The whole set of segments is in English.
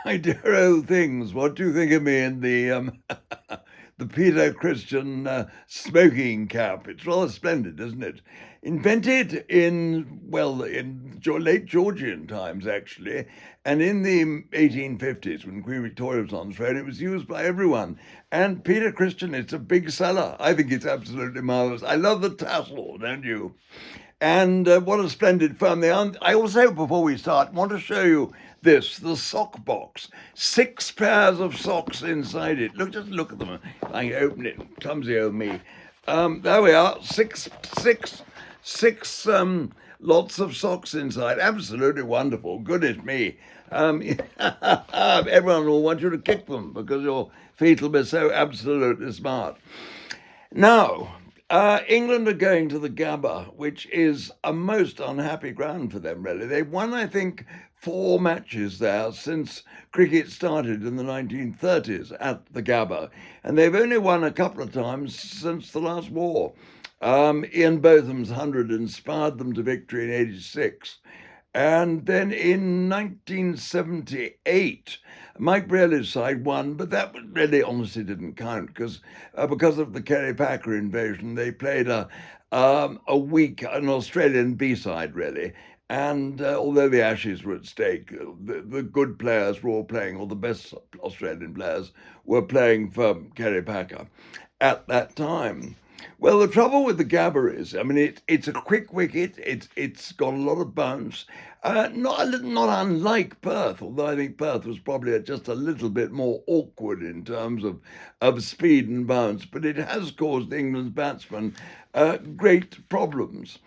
My dear old things, what do you think of me in the the Peter Christian smoking cap? It's rather splendid, isn't it? Invented in late Georgian times, actually, and in the 1850s when Queen Victoria was on the throne, it was used by everyone. And Peter Christian, it's a big seller. I think it's absolutely marvelous. I love the tassel, don't you? And what a splendid firm they are. I also, before we start, want to show you the sock box. 6 pairs of socks inside it. Just look at them. I can open it. Clumsy old me. There we are. Six lots of socks inside. Absolutely wonderful. Goodness me. Everyone will want you to kick them because your feet will be so absolutely smart. Now, England are going to the Gabba, which is a most unhappy ground for them, really. They've won, I think, 4 matches there since cricket started in the 1930s at the Gabba, and they've only won a couple of times since the last war. Ian Botham's 100 inspired them to victory in '86. And then in 1978, Mike Brealey's side won, but that really honestly didn't count because of the Kerry Packer invasion. They played an Australian B-side really. And although the Ashes were at stake, the good players were all playing, or the best Australian players were playing for Kerry Packer at that time. Well, the trouble with the Gabba is, I mean, it's a quick wicket. It's got a lot of bounce. Not unlike Perth, although I think Perth was probably just a little bit more awkward in terms of speed and bounce. But it has caused England's batsmen great problems.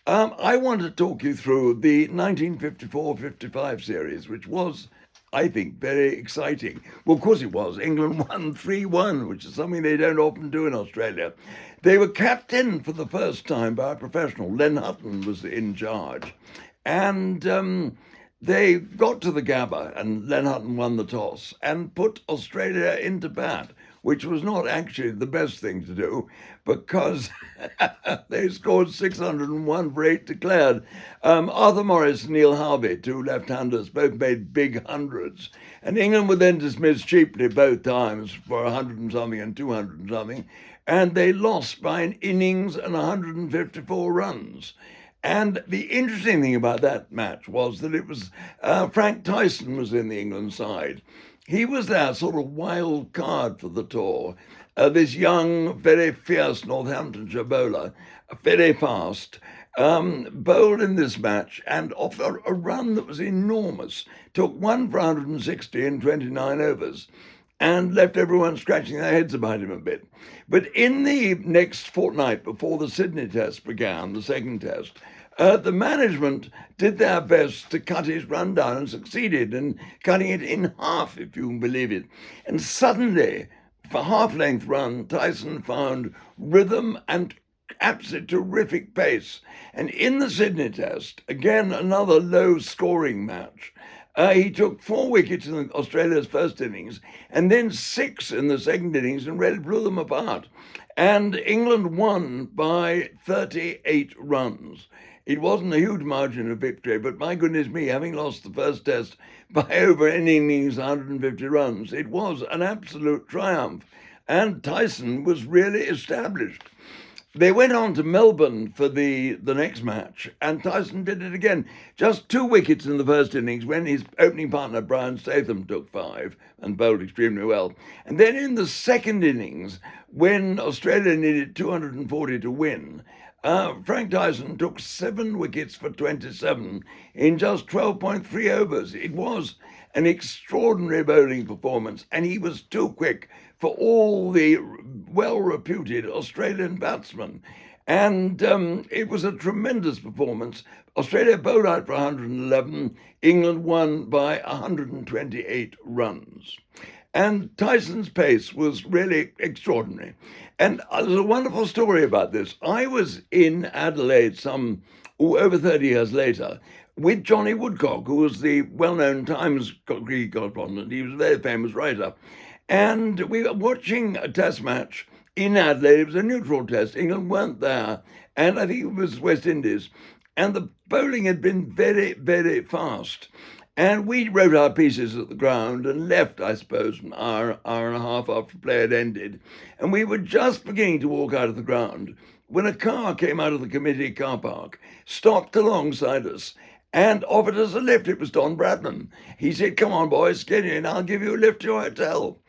I want to talk you through the 1954-55 series, which was, I think, very exciting. Well, of course it was. England won 3-1, which is something they don't often do in Australia. They were captained for the first time by a professional. Len Hutton was in charge. And they got to the Gabba, and Len Hutton won the toss and put Australia into bat, which was not actually the best thing to do because they scored 601 for 8 declared. Arthur Morris and Neil Harvey, 2 left-handers, both made big hundreds. And England were then dismissed cheaply both times for 100 and something and 200 and something. And they lost by an innings and 154 runs. And the interesting thing about that match was that it was Frank Tyson was in the England side. He was their sort of wild card for the tour. This young, very fierce Northamptonshire bowler, very fast, bowled in this match and off a run that was enormous. Took 1 for 160 in 29 overs and left everyone scratching their heads about him a bit. But in the next fortnight before the Sydney test began, the second test, the management did their best to cut his run down and succeeded in cutting it in half, if you can believe it. And suddenly, for half-length run, Tyson found rhythm and absolutely terrific pace. And in the Sydney test, again, another low-scoring match, he took 4 wickets in Australia's first innings and then 6 in the second innings and really blew them apart. And England won by 38 runs. It wasn't a huge margin of victory, but my goodness me, having lost the first test by over an innings, 150 runs, it was an absolute triumph. And Tyson was really established. They went on to Melbourne for the next match, and Tyson did it again. Just 2 wickets in the first innings when his opening partner, Brian Statham, took 5 and bowled extremely well. And then in the second innings, when Australia needed 240 to win, Frank Tyson took 7 wickets for 27 in just 12.3 overs. It was an extraordinary bowling performance, and he was too quick for all the well-reputed Australian batsmen. And it was a tremendous performance. Australia bowled out for 111. England won by 128 runs. And Tyson's pace was really extraordinary. And there's a wonderful story about this. I was in Adelaide over 30 years later with Johnny Woodcock, who was the well-known Times Greek correspondent. He was a very famous writer. And we were watching a test match in Adelaide. It was a neutral test. England weren't there. And I think it was West Indies. And the bowling had been very, very fast. And we wrote our pieces at the ground and left, I suppose, an hour and a half after play had ended. And we were just beginning to walk out of the ground when a car came out of the committee car park, stopped alongside us, and offered us a lift. It was Don Bradman. He said, "Come on, boys, get in. I'll give you a lift to your hotel."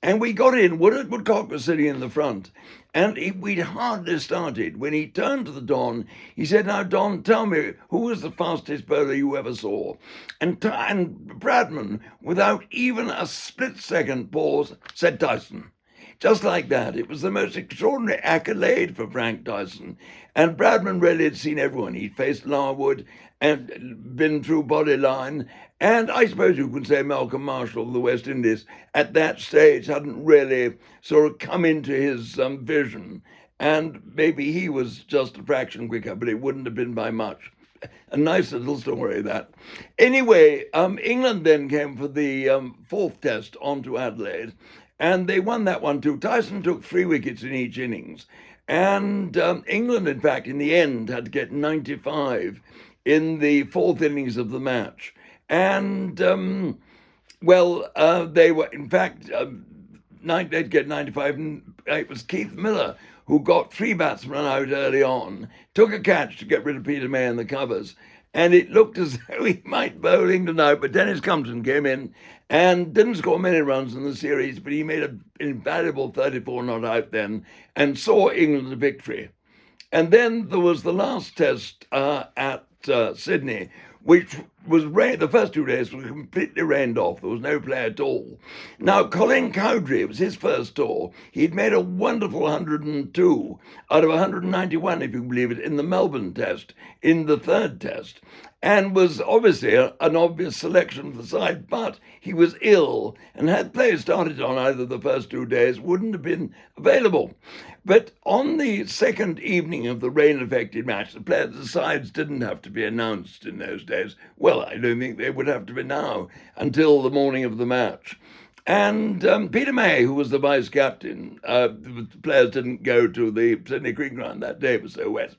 And we got in. Woodcock was sitting in the front. And we'd hardly started when he turned to the Don. He said, "Now, Don, tell me, who was the fastest bowler you ever saw?" And Bradman, without even a split-second pause, said Tyson. Just like that. It was the most extraordinary accolade for Frank Tyson. And Bradman really had seen everyone. He'd faced Larwood and been through Bodyline. And I suppose you could say Malcolm Marshall of the West Indies at that stage hadn't really sort of come into his vision. And maybe he was just a fraction quicker, but it wouldn't have been by much. A nice little story, that. Anyway, England then came for the fourth test on to Adelaide, and they won that one too. Tyson took 3 wickets in each innings. And England, in fact, in the end, had to get 95 in the fourth innings of the match. And, they were, in fact, they'd get 95, and it was Keith Miller who got 3 batsmen out early on, took a catch to get rid of Peter May in the covers, and it looked as though he might bowl England out, but Dennis Compton came in and didn't score many runs in the series, but he made an invaluable 34 not out then and saw England a victory. And then there was the last test at Sydney, which was the first 2 days were completely rained off. There was no play at all. Now, Colin Cowdrey, it was his first tour. He'd made a wonderful 102 out of 191, if you believe it, in the Melbourne test, in the third test, and was obviously an obvious selection for the side, but he was ill, and had players started on either the first 2 days, wouldn't have been available. But on the second evening of the rain-affected match, the sides didn't have to be announced in those days. Well, I don't think they would have to be now until the morning of the match. And Peter May, who was the vice captain, the players didn't go to the Sydney Cricket Ground that day, it was so wet,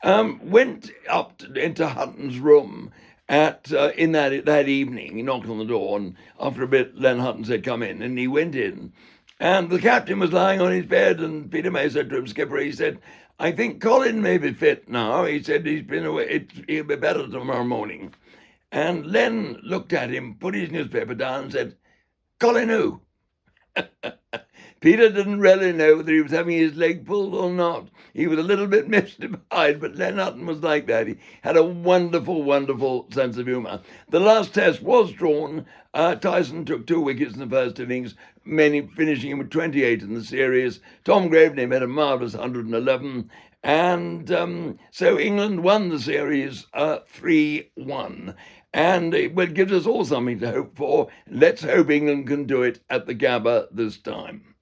went up into Hutton's room in that evening. He knocked on the door, and after a bit, Len Hutton said, "Come in," and he went in. And the captain was lying on his bed, and Peter May said to him, "Skipper," he said, "I think Colin may be fit now." He said, "He's been away. He'll be better tomorrow morning." And Len looked at him, put his newspaper down, and said, "Colin who?" Peter didn't really know whether he was having his leg pulled or not. He was a little bit mystified, but Len Hutton was like that. He had a wonderful, wonderful sense of humour. The last test was drawn. Tyson took 2 wickets in the first innings, finishing him with 28 in the series. Tom Graveney made a marvellous 111. And so England won the series 3-1. And it gives us all something to hope for. Let's hope England can do it at the Gabba this time.